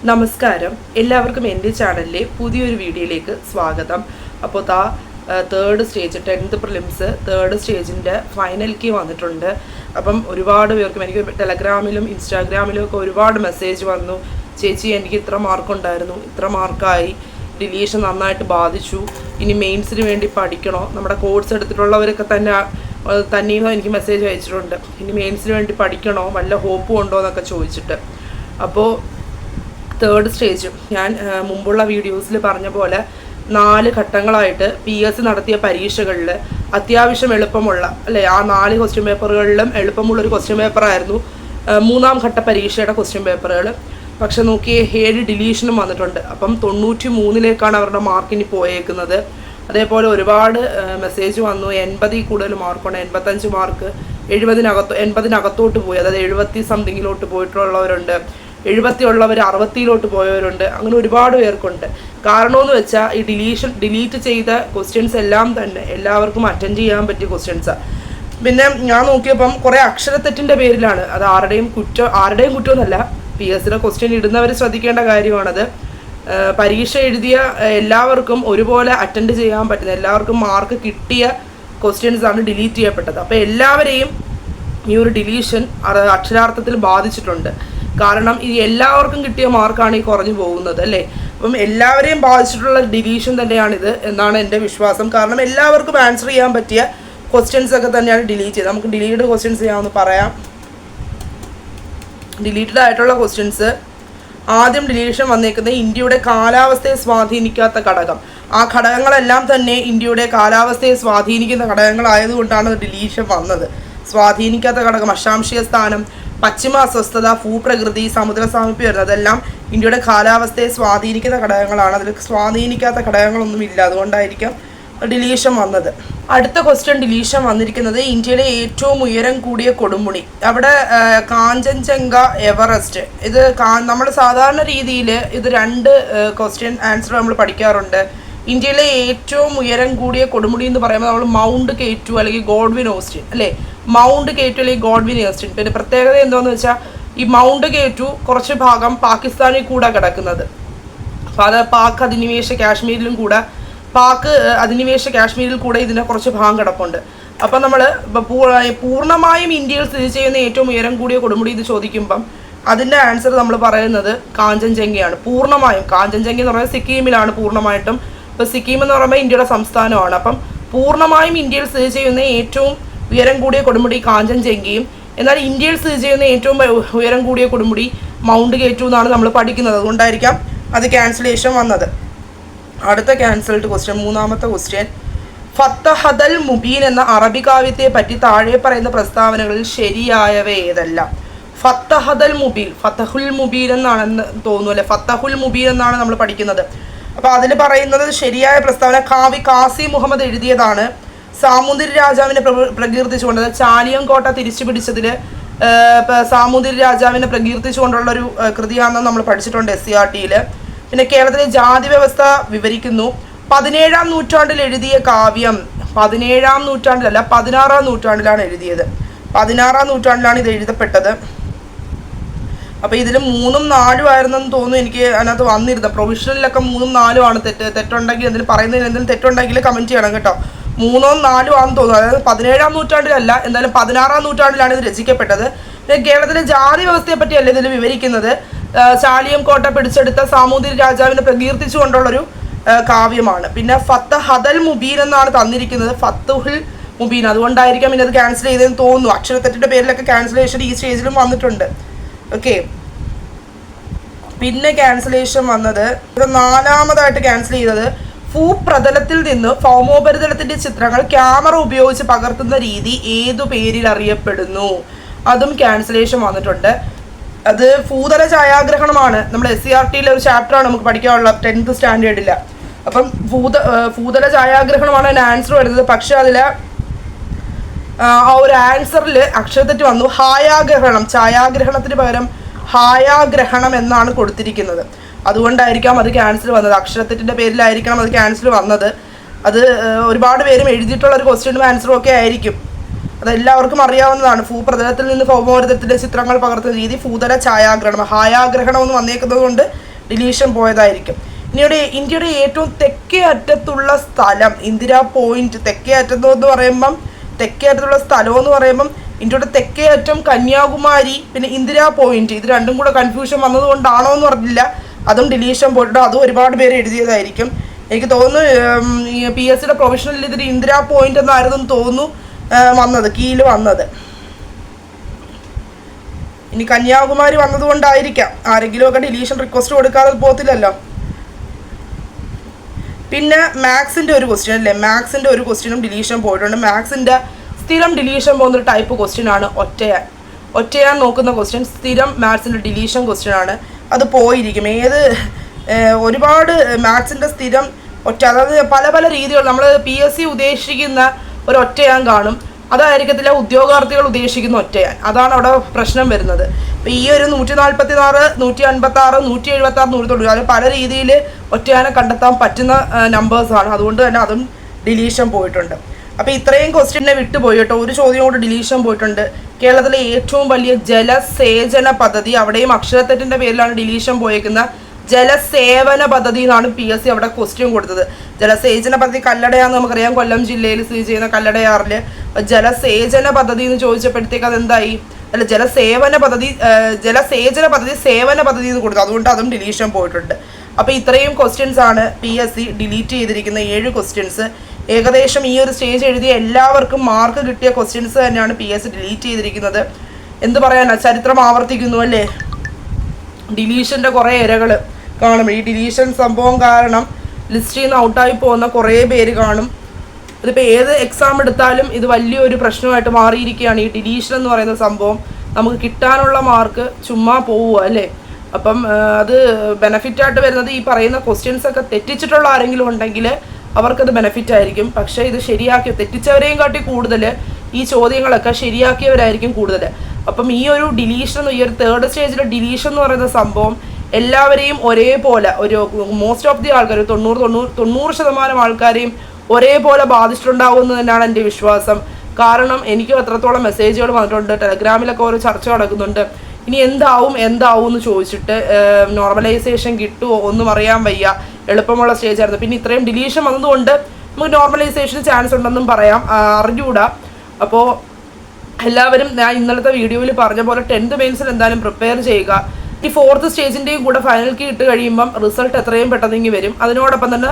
നമസ്കാരം, എല്ലാവർക്കും എൻ്റെ ചാനലിലെ പുതിയൊരു വീഡിയോയിലേക്ക് സ്വാഗതം. അപ്പോൾ third stage 10th prelims third സ്റ്റേജിൻ്റെ ഫൈനലിലേക്ക് വന്നിട്ടുണ്ട്. അപ്പം ഒരുപാട് പേർക്കും എനിക്ക് ടെലഗ്രാമിലും ഇൻസ്റ്റാഗ്രാമിലും ഒക്കെ ഒരുപാട് മെസ്സേജ് വന്നു. ചേച്ചി, എനിക്ക് ഇത്ര മാർക്കുണ്ടായിരുന്നു, ഇത്ര മാർക്കായി, ഡിലീഷൻ നന്നായിട്ട് ബാധിച്ചു, ഇനി മെയിൻസിന് വേണ്ടി പഠിക്കണോ? നമ്മുടെ കോഴ്സ് എടുത്തിട്ടുള്ളവരൊക്കെ തന്നെയും എനിക്ക് മെസ്സേജ് അയച്ചിട്ടുണ്ട്, ഇനി മെയിൻസിന് വേണ്ടി പഠിക്കണോ, വല്ല ഹോപ്പും ഉണ്ടോ എന്നൊക്കെ ചോദിച്ചിട്ട്. അപ്പോൾ തേർഡ് സ്റ്റേജ് ഞാൻ മുമ്പുള്ള വീഡിയോസിൽ പറഞ്ഞ പോലെ 4 ഘട്ടങ്ങളായിട്ട് PS നടത്തിയ പരീക്ഷകളിൽ അത്യാവശ്യം എളുപ്പമുള്ള ആ 4 ക്വസ്റ്റ്യൻ പേപ്പറുകളിലും എളുപ്പമുള്ളൊരു ക്വസ്റ്റ്യൻ പേപ്പറായിരുന്നു 3ാം ഘട്ട പരീക്ഷയുടെ ക്വസ്റ്റ്യൻ പേപ്പറുകൾ. പക്ഷെ നോക്കിയേ 7 ഡിലീഷനും വന്നിട്ടുണ്ട്. അപ്പം 93ലേക്കാണ് അവരുടെ മാർക്കിനി പോയേക്കുന്നത്. അതേപോലെ ഒരുപാട് മെസ്സേജ് വന്നു, 80 കൂടുതൽ മാർക്കുണ്ട്, 85 മാർക്ക്, 80-നകത്തോട്ട് പോയി, അതായത് 70 സംതിങ്ങിലോട്ട് പോയിട്ടുള്ളവരുണ്ട്, 70 ഉള്ളവർ 60-ലോട്ട് പോയവരുണ്ട്. അങ്ങനെ ഒരുപാട് പേർക്കുണ്ട്. കാരണമെന്ന് വെച്ചാൽ ഈ ഡിലീറ്റ് ചെയ്ത ക്വസ്റ്റ്യൻസ് എല്ലാം തന്നെ എല്ലാവർക്കും അറ്റൻഡ് ചെയ്യാൻ പറ്റിയ ക്വസ്റ്റ്യൻസാണ്. പിന്നെ ഞാൻ നോക്കിയപ്പം കുറേ അക്ഷരത്തെറ്റിൻ്റെ പേരിലാണ്. അത് ആരുടെയും കുറ്റമൊന്നുമല്ല, PS ക്വസ്റ്റ്യൻ ഇടുന്നവർ ശ്രദ്ധിക്കേണ്ട കാര്യമാണത്. പരീക്ഷ എഴുതിയ എല്ലാവർക്കും ഒരുപോലെ അറ്റൻഡ് ചെയ്യാൻ പറ്റുന്ന, എല്ലാവർക്കും മാർക്ക് കിട്ടിയ ക്വസ്റ്റ്യൻസാണ് ഡിലീറ്റ് ചെയ്യപ്പെട്ടത്. അപ്പോൾ എല്ലാവരെയും ഈ ഒരു ഡിലീഷൻ അക്ഷരാർത്ഥത്തിൽ ബാധിച്ചിട്ടുണ്ട്. കാരണം ഈ എല്ലാവർക്കും കിട്ടിയ മാർക്കാണ് ഈ കുറഞ്ഞു പോകുന്നത്, അല്ലേ? അപ്പം എല്ലാവരെയും ബാധിച്ചിട്ടുള്ള ഡിലീഷൻ തന്നെയാണിത് എന്നാണ് എൻ്റെ വിശ്വാസം. കാരണം എല്ലാവർക്കും ആൻസർ ചെയ്യാൻ പറ്റിയ ക്വസ്റ്റ്യൻസ് ഒക്കെ തന്നെയാണ് ഡിലീറ്റ് ചെയ്തത്. നമുക്ക് ഡിലീറ്റഡ് ക്വസ്റ്റ്യൻസ് ചെയ്യാമെന്ന് പറയാം. ഡിലീറ്റഡ് ആയിട്ടുള്ള ക്വസ്റ്റ്യൻസ്, ആദ്യം ഡിലീഷൻ വന്നേക്കുന്നത് ഇന്ത്യയുടെ കാലാവസ്ഥയെ സ്വാധീനിക്കാത്ത ഘടകം. ആ ഘടകങ്ങളെല്ലാം തന്നെ ഇന്ത്യയുടെ കാലാവസ്ഥയെ സ്വാധീനിക്കുന്ന ഘടകങ്ങളായതുകൊണ്ടാണ് ഡിലീഷൻ വന്നത്. സ്വാധീനിക്കാത്ത ഘടകം, അക്ഷാംശീയ സ്ഥാനം, പശ്ചിമ അസ്വസ്ഥത, ഭൂപ്രകൃതി, സമുദ്ര സാമീപ്യം വരുന്നത് അതെല്ലാം ഇന്ത്യയുടെ കാലാവസ്ഥയെ സ്വാധീനിക്കുന്ന ഘടകങ്ങളാണ്. അതിൽ സ്വാധീനിക്കാത്ത ഘടകങ്ങളൊന്നുമില്ല, അതുകൊണ്ടായിരിക്കും ഡിലീഷൻ വന്നത്. അടുത്ത ക്വസ്റ്റ്യൻ ഡിലീഷൻ വന്നിരിക്കുന്നത് ഇന്ത്യയിലെ ഏറ്റവും ഉയരം കൂടിയ കൊടുമുടി. അവിടെ കാഞ്ചൻജംഗ, എവറസ്റ്റ്. ഇത് നമ്മൾ സാധാരണ രീതിയിൽ ഇത് 2 ക്വസ്റ്റ്യൻ ആൻസർ നമ്മൾ പഠിക്കാറുണ്ട്. ഇന്ത്യയിലെ ഏറ്റവും ഉയരം കൂടിയ കൊടുമുടി എന്ന് പറയുമ്പോൾ നമ്മൾ മൗണ്ട് K2 അല്ലെങ്കിൽ ഗോഡ്വിൻ ഓസ്റ്റിൻ, അല്ലേ? മൗണ്ട് K2 അല്ലെങ്കിൽ ഗോഡ്വിൻ ഓസ്റ്റിൻ. പിന്നെ പ്രത്യേകത എന്താണെന്ന് വെച്ചാൽ ഈ മൗണ്ട് K2 കുറച്ച് ഭാഗം പാകിസ്ഥാനിൽ കൂടെ കിടക്കുന്നത്. അപ്പോൾ അത് പാക് അധിനിവേശ കാശ്മീരിൽ കൂടെ ഇതിനെ കുറച്ച് ഭാഗം കിടപ്പുണ്ട്. അപ്പം നമ്മൾ പൂർണ്ണമായും ഇന്ത്യയിൽ സ്ഥിതി ചെയ്യുന്ന ഏറ്റവും ഉയരം കൂടിയ കൊടുമുടി ഇത് ചോദിക്കുമ്പം അതിൻ്റെ ആൻസർ നമ്മൾ പറയുന്നത് കാഞ്ചൻജംഗയാണ്. പൂർണ്ണമായും കാഞ്ചൻജംഗ എന്ന് പറയുന്നത് സിക്കിമിലാണ് പൂർണ്ണമായിട്ടും. ഇപ്പോൾ സിക്കിം എന്ന് പറയുമ്പോൾ ഇന്ത്യയുടെ സംസ്ഥാനമാണ്. അപ്പം പൂർണ്ണമായും ഇന്ത്യയിൽ സ്ഥിതി ചെയ്യുന്ന ഏറ്റവും ഉയരം കൂടിയ കൊടുമുടി കാഞ്ചൻജംഗയും, എന്നാൽ ഇന്ത്യയിൽ സ്ഥിതി ചെയ്യുന്ന ഏറ്റവും ഉയരം കൂടിയ കൊടുമുടി മൗണ്ട് K2 എന്നാണ് നമ്മൾ പഠിക്കുന്നത്. അതുകൊണ്ടായിരിക്കാം അത് ക്യാൻസലേഷൻ വന്നത്. അടുത്ത ക്യാൻസൽഡ് ക്വസ്റ്റ്യൻ, 3ാമത്തെ ക്വസ്റ്റ്യൻ, ഫത്തഹദൽ മുബീൻ എന്ന അറബി കാവ്യത്തെ പറ്റി താഴെ പറയുന്ന പ്രസ്താവനകളിൽ ശരിയായവ ഏതെല്ലാം? ഫത്തഹദൽ മുബീൻ, ഫത്തഹുൽ മുബീൻ എന്നാണെന്ന് തോന്നുന്നു, അല്ലെ? ഫത്തഹുൽ മുബീൻ എന്നാണ് നമ്മൾ പഠിക്കുന്നത്. അപ്പോൾ അതിൽ പറയുന്നത് ശരിയായ പ്രസ്താവന കാസി മുഹമ്മദ് എഴുതിയതാണ്. സാമൂതിരി രാജാവിനെ പ്രകീർത്തിച്ചുകൊണ്ട്, ചാലിയം കോട്ട തിരിച്ചു പിടിച്ചതിൽ സാമൂതിരി രാജാവിനെ പ്രകീർത്തിച്ചുകൊണ്ടുള്ളൊരു കൃതിയാണെന്ന് നമ്മൾ പഠിച്ചിട്ടുണ്ട് SCRT-യിൽ. പിന്നെ കേരളത്തിലെ ജാതി വ്യവസ്ഥ വിവരിക്കുന്നു. 17ാം നൂറ്റാണ്ടിൽ എഴുതിയ കാവ്യം, 17ാം നൂറ്റാണ്ടിലല്ല 16ാം നൂറ്റാണ്ടിലാണ് എഴുതിയത്. 16ാം നൂറ്റാണ്ടിലാണ് ഇത് എഴുതപ്പെട്ടത്. അപ്പോൾ ഇതിൽ 3ഉം 4ഉം ആയിരുന്നെന്ന് തോന്നുന്നു. എനിക്ക് അതിനകത്ത് വന്നിരുന്നത് പ്രൊവിഷണലിലൊക്കെ 3ഉം 4ഉം ആണ്. തെറ്റുണ്ടെങ്കിൽ എന്തെങ്കിലും പറയുന്നതിൽ എന്തെങ്കിലും തെറ്റുണ്ടെങ്കിൽ കമൻറ്റ് ചെയ്യണം കേട്ടോ. 3ഉം 4ഉം ആണെന്ന് തോന്നുന്നു. അതായത് 17ാം നൂറ്റാണ്ടിലല്ല, എന്തായാലും 16ാം നൂറ്റാണ്ടിലാണ് ഇത് രചിക്കപ്പെട്ടത്. കേരളത്തിലെ ജാതി വ്യവസ്ഥയെ പറ്റിയല്ല ഇതിൽ വിവരിക്കുന്നത്. ചാലിയം കോട്ട പിടിച്ചെടുത്ത സാമൂതിരി രാജാവിനെ പ്രകീർത്തിച്ചുകൊണ്ടുള്ളൊരു കാവ്യമാണ്. പിന്നെ ഫത്തഹദൽ മുബീൻ എന്നാണ് തന്നിരിക്കുന്നത്, ഫത്തുഹുൽ മുബീൻ. അതുകൊണ്ടായിരിക്കാം ഇന്നത് ക്യാൻസൽ ചെയ്തതെന്ന് തോന്നുന്നു. അക്ഷരത്തെറ്റിൻ്റെ പേരിലൊക്കെ ക്യാൻസലേഷൻ ഈ സ്റ്റേജിലും വന്നിട്ടുണ്ട്. ഓക്കെ, പിന്നെ ക്യാൻസലേഷൻ വന്നത് 4ാമതായിട്ട് ക്യാൻസൽ ചെയ്തത് ഭൂപ്രതലത്തിൽ നിന്ന് ഭൗമോപരിതലത്തിന്റെ ചിത്രങ്ങൾ ക്യാമറ ഉപയോഗിച്ച് പകർത്തുന്ന രീതി ഏതു പേരിൽ അറിയപ്പെടുന്നു? അതും ക്യാൻസലേഷൻ വന്നിട്ടുണ്ട്. അത് ഭൂതല ഛായാഗ്രഹണമാണ്. നമ്മുടെ SCRT-യിലെ ഒരു ചാപ്റ്ററാണ് നമുക്ക് പഠിക്കാനുള്ള 10th സ്റ്റാൻഡേർഡിൽ. അപ്പം ഭൂതല ഛായാഗ്രഹണമാണ് അതിന് ആൻസർ വരുന്നത്. പക്ഷെ അതിൽ ആ ഒരു ആൻസറിൽ അക്ഷരത്തെറ്റ് വന്നു. ഹായാഗ്രഹണം, ഛായാഗ്രഹണത്തിന് പകരം ഹായാഗ്രഹണം എന്നാണ് കൊടുത്തിരിക്കുന്നത്. അതുകൊണ്ടായിരിക്കാം അത് ക്യാൻസൽ വന്നത്. അക്ഷരത്തെറ്റിൻ്റെ പേരിലായിരിക്കണം അത് ക്യാൻസൽ വന്നത്. അത് ഒരുപാട് പേരും എഴുതിയിട്ടുള്ള ഒരു ക്വസ്റ്റ്യനും ആൻസറും ഒക്കെ ആയിരിക്കും. അതെല്ലാവർക്കും അറിയാവുന്നതാണ്. ഭൂപ്രതലത്തിൽ നിന്ന് ഭൗമോപരിതലത്തിൻ്റെ ചിത്രങ്ങൾ പകർത്തുന്ന രീതി ഭൂതല ഛായാഗ്രഹണം. ഹായാഗ്രഹണം എന്ന് വന്നേക്കുന്നത് കൊണ്ട് ഡിലീഷൻ പോയതായിരിക്കും. ഇന്ത്യയുടെ ഏറ്റവും തെക്കേ അറ്റത്തുള്ള സ്ഥലം ഇന്ദിരാ പോയിന്റ്. തെക്കേ അറ്റത്തെന്ന് പറയുമ്പം തെക്കേ അറ്റത്തുള്ള സ്ഥലം എന്ന് പറയുമ്പം ഇന്ത്യയുടെ തെക്കേ അറ്റം കന്യാകുമാരി, പിന്നെ ഇന്ദിരാ പോയിന്റ്. ഇത് രണ്ടും കൂടെ കൺഫ്യൂഷൻ വന്നതുകൊണ്ടാണോ എന്ന് പറഞ്ഞില്ല, അതും ഡിലീഷൻ പോയിട്ടുണ്ട്. അതും ഒരുപാട് പേര് എഴുതിയതായിരിക്കും. എനിക്ക് തോന്നുന്നു PSCയുടെ പ്രൊഫഷണൽ ഇതിൽ ഇന്ദിരാ പോയിന്റ് എന്നായിരുന്നു തോന്നുന്നു വന്നത്, കീഴിൽ വന്നത്. ഇനി കന്യാകുമാരി വന്നതുകൊണ്ടായിരിക്കാം ആരെങ്കിലുമൊക്കെ ഡിലീഷൻ റിക്വസ്റ്റ് കൊടുക്കാതെ പോകത്തില്ലല്ലോ. പിന്നെ മാത്സിൻ്റെ ഒരു ക്വസ്റ്റ്യൻ അല്ലേ, മാത്സിൻ്റെ ഒരു ക്വസ്റ്റ്യനും ഡിലീഷൻ പോയിട്ടുണ്ട്. മാത്സിൻ്റെ സ്ഥിരം ഡിലീഷൻ പോകുന്നൊരു ടൈപ്പ് ക്വസ്റ്റ്യൻ ആണ് ഒറ്റയാൻ നോക്കുന്ന ക്വസ്റ്റ്യൻ. സ്ഥിരം മാത്സിൻ്റെ ഡിലീഷൻ ക്വസ്റ്റ്യൻ ആണ്, അത് പോയിരിക്കും. ഒരുപാട് മാത്സിൻ്റെ സ്ഥിരം അതായത് പല പല രീതികൾ നമ്മൾ PSC ഉദ്ദേശിക്കുന്ന ഒരു ഒറ്റയാൻ കാണും, അതായിരിക്കത്തില്ല ഉദ്യോഗാർത്ഥികൾ ഉദ്ദേശിക്കുന്ന ഒറ്റയാൻ. അതാണ് അവിടെ പ്രശ്നം വരുന്നത്. അപ്പോൾ ഈ ഒരു 146, 156, 176, 190 അത് പല രീതിയിൽ ഒറ്റയാനെ കണ്ടെത്താൻ പറ്റുന്ന നമ്പേഴ്സാണ്. അതുകൊണ്ട് തന്നെ അതും ഡിലീഷൻ പോയിട്ടുണ്ട്. അപ്പോൾ ഇത്രയും ക്വസ്റ്റ്യനെ വിട്ടുപോയി കേട്ടോ. ഒരു ചോദ്യം കൊണ്ട് ഡിലീഷൻ പോയിട്ടുണ്ട്. കേരളത്തിലെ ഏറ്റവും വലിയ ജലസേചന പദ്ധതി, അവിടെയും അക്ഷരത്തെറ്റിൻ്റെ പേരിലാണ് ഡിലീഷൻ പോയേക്കുന്നത്. ജലസേവന പദ്ധതി എന്നാണ് PSC അവിടെ ക്വസ്റ്റ്യൻ കൊടുത്തത്. ജലസേചന പദ്ധതി കല്ലടയാന്ന് നമുക്കറിയാം, കൊല്ലം ജില്ലയിൽ സ്ഥിതി ചെയ്യുന്ന കല്ലടയാറിൽ. ജലസേചന പദ്ധതി എന്ന് ചോദിച്ചപ്പോഴത്തേക്ക് അതെന്തായി, അല്ല ജലസേചന പദ്ധതി സേവന പദ്ധതി എന്ന് കൊടുത്തു. അതുകൊണ്ട് അതും ഡിലീഷൻ പോയിട്ടുണ്ട്. അപ്പോൾ ഇത്രയും ക്വസ്റ്റ്യൻസ് ആണ് PSC ഡിലീറ്റ് ചെയ്തിരിക്കുന്ന 7 ക്വസ്റ്റ്യൻസ്. ഏകദേശം ഈ ഒരു സ്റ്റേജ് എഴുതിയ എല്ലാവർക്കും മാർക്ക് കിട്ടിയ ക്വസ്റ്റ്യൻസ് തന്നെയാണ് PSC ഡിലീറ്റ് ചെയ്തിരിക്കുന്നത്. എന്ത് പറയാനാ, ചരിത്രം ആവർത്തിക്കുന്നു അല്ലേ. ഡിലീഷൻ്റെ കുറേ ഇരകൾ കാണും. ഈ ഡിലീഷൻ സംഭവം കാരണം ലിസ്റ്റിൽ നിന്ന് ഔട്ടായി പോകുന്ന കുറേ പേര് കാണും. ഇതിപ്പോൾ ഏത് എക്സാം എടുത്താലും ഇത് വലിയൊരു പ്രശ്നമായിട്ട് മാറിയിരിക്കുകയാണ്. ഈ ഡിലീഷൻ എന്ന് പറയുന്ന സംഭവം നമുക്ക് കിട്ടാനുള്ള മാർക്ക് ചുമ്മാ പോവുക അല്ലേ. അപ്പം അത് ബെനഫിറ്റായിട്ട് വരുന്നത് ഈ പറയുന്ന ക്വസ്റ്റ്യൻസൊക്കെ തെറ്റിച്ചിട്ടുള്ള ആരെങ്കിലും ഉണ്ടെങ്കിൽ അവർക്കത് ബെനഫിറ്റ് ആയിരിക്കും. പക്ഷേ ഇത് തെറ്റിച്ചവരെയും കാട്ടി കൂടുതൽ ഈ ചോദ്യങ്ങളൊക്കെ ശരിയാക്കിയവരായിരിക്കും കൂടുതൽ. അപ്പം ഈ ഒരു ഡിലീഷൻ, ഈ ഒരു തേർഡ് സ്റ്റേജിലെ ഡിലീഷൻ എന്ന് പറയുന്ന സംഭവം എല്ലാവരെയും ഒരേപോലെ, ഒരു മോസ്റ്റ് ഓഫ് ദി ആൾക്കാർ 90% ആൾക്കാരെയും ഒരേപോലെ ബാധിച്ചിട്ടുണ്ടാവുമെന്ന് തന്നെയാണ് എൻ്റെ വിശ്വാസം. കാരണം എനിക്ക് അത്രത്തോളം മെസ്സേജുകൾ വന്നിട്ടുണ്ട്, ടെലഗ്രാമിലൊക്കെ ഓരോ ചർച്ച നടക്കുന്നുണ്ട്. ഇനി എന്താവും എന്ന് ചോദിച്ചിട്ട് നോർമലൈസേഷൻ കിട്ടുമോ ഒന്നും അറിയാൻ വയ്യ. എളുപ്പമുള്ള സ്റ്റേജ് ആയിരുന്നു. പിന്നെ ഇത്രയും ഡിലീഷൻ വന്നതുകൊണ്ട് നമുക്ക് നോർമലൈസേഷന് ചാൻസ് ഉണ്ടെന്നും പറയാം, അറിഞ്ഞുകൂടാ. അപ്പോൾ എല്ലാവരും ഞാൻ ഇന്നലത്തെ വീഡിയോയിൽ പറഞ്ഞ പോലെ 10th മെയിൻസിൽ എന്തായാലും പ്രിപ്പയർ ചെയ്യുക. ഈ 4th സ്റ്റേജിൻ്റെയും കൂടെ ഫൈനൽ കീ ഇട്ട് കഴിയുമ്പം റിസൾട്ട് എത്രയും പെട്ടെന്നെങ്കിൽ വരും. അതിനോടൊപ്പം തന്നെ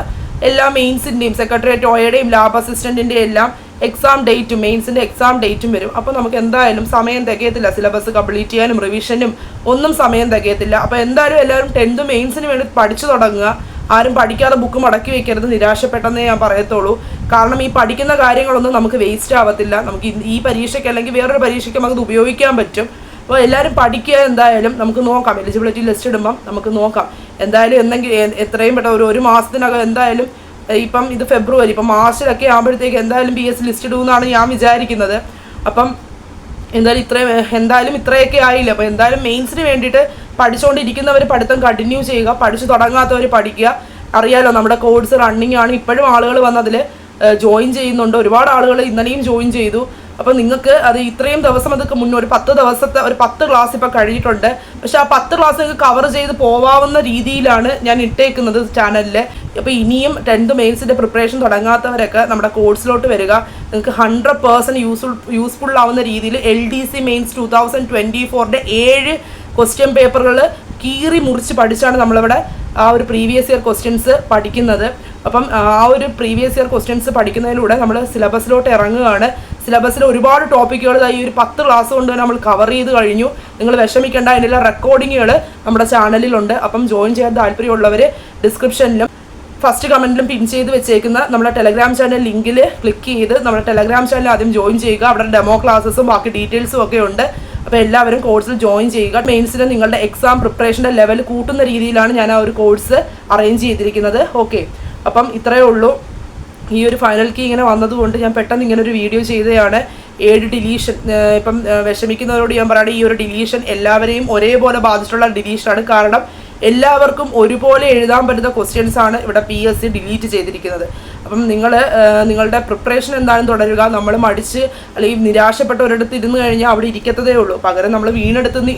എല്ലാ മെയിൻസിൻ്റെയും സെക്രട്ടേറിയറ്റ് OAയുടെയും ലാബ് അസിസ്റ്റൻറ്റിൻ്റെയും എല്ലാം എക്സാം ഡേറ്റും മെയിൻസിൻ്റെ എക്സാം ഡേറ്റും വരും. അപ്പോൾ നമുക്ക് എന്തായാലും സമയം തികയത്തില്ല, സിലബസ് കംപ്ലീറ്റ് ചെയ്യാനും റിവിഷനും ഒന്നും സമയം തികയത്തില്ല. അപ്പോൾ എന്തായാലും എല്ലാവരും 10th മെയിൻസിന് വേണ്ടി പഠിച്ചു തുടങ്ങുക. ആരും പഠിക്കാതെ ബുക്ക് മടക്കി വെക്കരുത്, നിരാശപ്പെട്ടെന്നേ ഞാൻ പറയത്തുള്ളൂ. കാരണം ഈ പഠിക്കുന്ന കാര്യങ്ങളൊന്നും നമുക്ക് വേസ്റ്റ് ആവത്തില്ല. നമുക്ക് ഈ പരീക്ഷയ്ക്ക് അല്ലെങ്കിൽ വേറൊരു പരീക്ഷയ്ക്ക് നമുക്കത് ഉപയോഗിക്കാൻ പറ്റും. അപ്പോൾ എല്ലാവരും പഠിക്കുക. എന്തായാലും നമുക്ക് നോക്കാം, എലിജിബിലിറ്റി ലിസ്റ്റ് ഇടുമ്പം നമുക്ക് നോക്കാം. എന്തായാലും എത്രയും പെട്ടെന്ന് ഒരു മാസത്തിനകം എന്തായാലും, ഇപ്പം ഇത് ഫെബ്രുവരി, ഇപ്പം മാർച്ചിലൊക്കെ ആകുമ്പോഴത്തേക്ക് എന്തായാലും PSC ലിസ്റ്റ് ഇടുമെന്നാണ് ഞാൻ വിചാരിക്കുന്നത്. അപ്പം എന്തായാലും ഇത്രയൊക്കെ ആയില്ല. അപ്പോൾ എന്തായാലും മെയിൻസിന് വേണ്ടിയിട്ട് പഠിച്ചുകൊണ്ടിരിക്കുന്നവർ പഠിത്തം കണ്ടിന്യൂ ചെയ്യുക, പഠിച്ചു തുടങ്ങാത്തവർ പഠിക്കുക. അറിയാലോ നമ്മുടെ കോഴ്സ് റണ്ണിങ് ആണ്, ഇപ്പോഴും ആളുകൾ വന്ന് അതിൽ ജോയിൻ ചെയ്യുന്നുണ്ട്. ഒരുപാട് ആളുകൾ ഇന്നലെയും ജോയിൻ ചെയ്തു. അപ്പോൾ നിങ്ങൾക്ക് അത് ഇത്രയും ദിവസം അതൊക്കെ മുന്നേ ഒരു 10 ക്ലാസ് ഇപ്പോൾ കഴിഞ്ഞിട്ടുണ്ട്. പക്ഷേ ആ 10 ക്ലാസ് നിങ്ങൾക്ക് കവർ ചെയ്ത് പോവാവുന്ന രീതിയിലാണ് ഞാൻ ഇട്ടേക്കുന്നത് ചാനലിൽ. അപ്പോൾ ഇനിയും 10th മെയിൻസിൻ്റെ പ്രിപ്പറേഷൻ തുടങ്ങാത്തവരൊക്കെ നമ്മുടെ കോഴ്സിലോട്ട് വരിക. നിങ്ങൾക്ക് 100% യൂസ്ഫുൾ ആവുന്ന രീതിയിൽ LDC മെയിൻസ് 2024 7 ക്വസ്റ്റ്യൻ പേപ്പറുകൾ കീറി മുറിച്ച് പഠിച്ചാണ് നമ്മളിവിടെ ആ ഒരു പ്രീവിയസ് ഇയർ ക്വസ്റ്റ്യൻസ് പഠിക്കുന്നത്. അപ്പം ആ ഒരു പ്രീവിയസ് ഇയർ ക്വസ്റ്റ്യൻസ് പഠിക്കുന്നതിലൂടെ നമ്മൾ സിലബസിലോട്ട് ഇറങ്ങുകയാണ്. സിലബസിൽ ഒരുപാട് ടോപ്പിക്കുകൾ ഈ ഒരു 10 ക്ലാസ് കൊണ്ട് തന്നെ നമ്മൾ കവർ ചെയ്ത് കഴിഞ്ഞു. നിങ്ങൾ വിഷമിക്കേണ്ട, അതിനുള്ള റെക്കോർഡിങ്ങുകൾ നമ്മുടെ ചാനലിലുണ്ട്. അപ്പം ജോയിൻ ചെയ്യാൻ താല്പര്യമുള്ളവർ ഡിസ്ക്രിപ്ഷനിലും ഫസ്റ്റ് കമൻറ്റിലും പിൻ ചെയ്ത് വെച്ചേക്കുന്ന നമ്മുടെ ടെലഗ്രാം ചാനൽ ലിങ്കിൽ ക്ലിക്ക് ചെയ്ത് നമ്മുടെ ടെലഗ്രാം ചാനൽ ആദ്യം ജോയിൻ ചെയ്യുക. അവിടെ ഡെമോ ക്ലാസ്സസും ബാക്കി ഡീറ്റെയിൽസും ഒക്കെ ഉണ്ട്. അപ്പോൾ എല്ലാവരും കോഴ്സിൽ ജോയിൻ ചെയ്യുക. മെയിൻസിന് നിങ്ങളുടെ എക്സാം പ്രിപ്പറേഷൻ്റെ ലെവൽ കൂട്ടുന്ന രീതിയിലാണ് ഞാൻ ആ ഒരു കോഴ്സ് അറേഞ്ച് ചെയ്തിരിക്കുന്നത്. ഓക്കെ, അപ്പം ഇത്രയേ ഉള്ളൂ. ഈ ഒരു ഫൈനൽ കീ ഇങ്ങനെ വന്നതുകൊണ്ട് ഞാൻ പെട്ടെന്ന് ഇങ്ങനെ ഒരു വീഡിയോ ചെയ്തതാണ്. 7 ഡിലീഷൻ. ഇപ്പം വിഷമിക്കുന്നവരോട് ഞാൻ പറയുകയാണ്, ഈ ഒരു ഡിലീഷൻ എല്ലാവരെയും ഒരേപോലെ ബാധിച്ചിട്ടുള്ള ഡിലീഷനാണ്. കാരണം എല്ലാവർക്കും ഒരുപോലെ എഴുതാൻ പറ്റുന്ന ക്വസ്റ്റ്യൻസ് ആണ് ഇവിടെ PSC ഡിലീറ്റ് ചെയ്തിരിക്കുന്നത്. അപ്പം നിങ്ങളുടെ പ്രിപ്പറേഷൻ എന്താണെന്ന് തുടരുക. നമ്മൾ മടിച്ച് അല്ലെങ്കിൽ നിരാശപ്പെട്ട ഒരിടത്ത് ഇരുന്ന് കഴിഞ്ഞാൽ അവിടെ ഇരിക്കത്തതേ ഉള്ളൂ. പകരം നമ്മൾ വീണെടുത്ത് നിന്ന്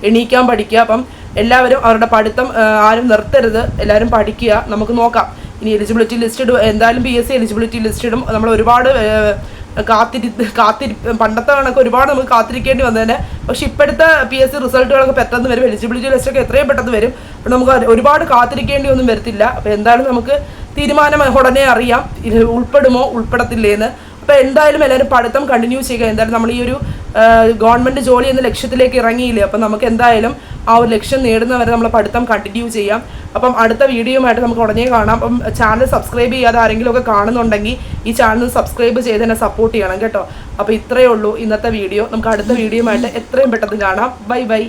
എണീക്കാൻ പഠിക്കുക. അപ്പം എല്ലാവരും അവരുടെ പഠിത്തം ആരും നിർത്തരുത്, എല്ലാവരും പഠിക്കുക. നമുക്ക് നോക്കാം. ഇനി എലിജിബിലിറ്റി ലിസ്റ്റ് ഇടും, എന്തായാലും PSC എലിജിബിലിറ്റി ലിസ്റ്റ് ഇടും. നമ്മൾ ഒരുപാട് പണ്ടത്തെ കണക്ക് ഒരുപാട് നമുക്ക് കാത്തിരിക്കേണ്ടി വന്നതിന്. പക്ഷെ ഇപ്പോഴത്തെ PSC റിസൾട്ടുകളൊക്കെ പെട്ടെന്ന് വരും, എലിജിബിലിറ്റി ലിസ്റ്റൊക്കെ എത്രയും പെട്ടെന്ന് വരും. അപ്പോൾ നമുക്ക് ഒരുപാട് കാത്തിരിക്കേണ്ടി ഒന്നും വരത്തില്ല. അപ്പോൾ എന്തായാലും നമുക്ക് തീരുമാനം ഉടനെ അറിയാം, ഇത് ഉൾപ്പെടുമോ ഉൾപ്പെടത്തില്ലേന്ന്. അപ്പോൾ എന്തായാലും എല്ലാവരും പഠിത്തം കണ്ടിന്യൂ ചെയ്യുക. എന്തായാലും നമ്മൾ ഈ ഒരു ഗവൺമെൻറ് ജോലി എന്ന ലക്ഷ്യത്തിലേക്ക് ഇറങ്ങിയില്ലേ, അപ്പം നമുക്ക് എന്തായാലും ആ ഒരു ലക്ഷ്യം നേടുന്നവരെ നമ്മൾ പഠിത്തം കണ്ടിന്യൂ ചെയ്യാം. അപ്പം അടുത്ത വീഡിയോയുമായിട്ട് നമുക്ക് ഉടനെ കാണാം. അപ്പം ചാനൽ സബ്സ്ക്രൈബ് ചെയ്യാതെ ആരെങ്കിലുമൊക്കെ കാണുന്നുണ്ടെങ്കിൽ ഈ ചാനൽ സബ്സ്ക്രൈബ് ചെയ്ത് തന്നെ സപ്പോർട്ട് ചെയ്യണം കേട്ടോ. അപ്പോൾ ഇത്രയേ ഉള്ളൂ ഇന്നത്തെ വീഡിയോ. നമുക്ക് അടുത്ത വീഡിയോയുമായിട്ട് എത്രയും പെട്ടെന്ന് കാണാം. Bye bye.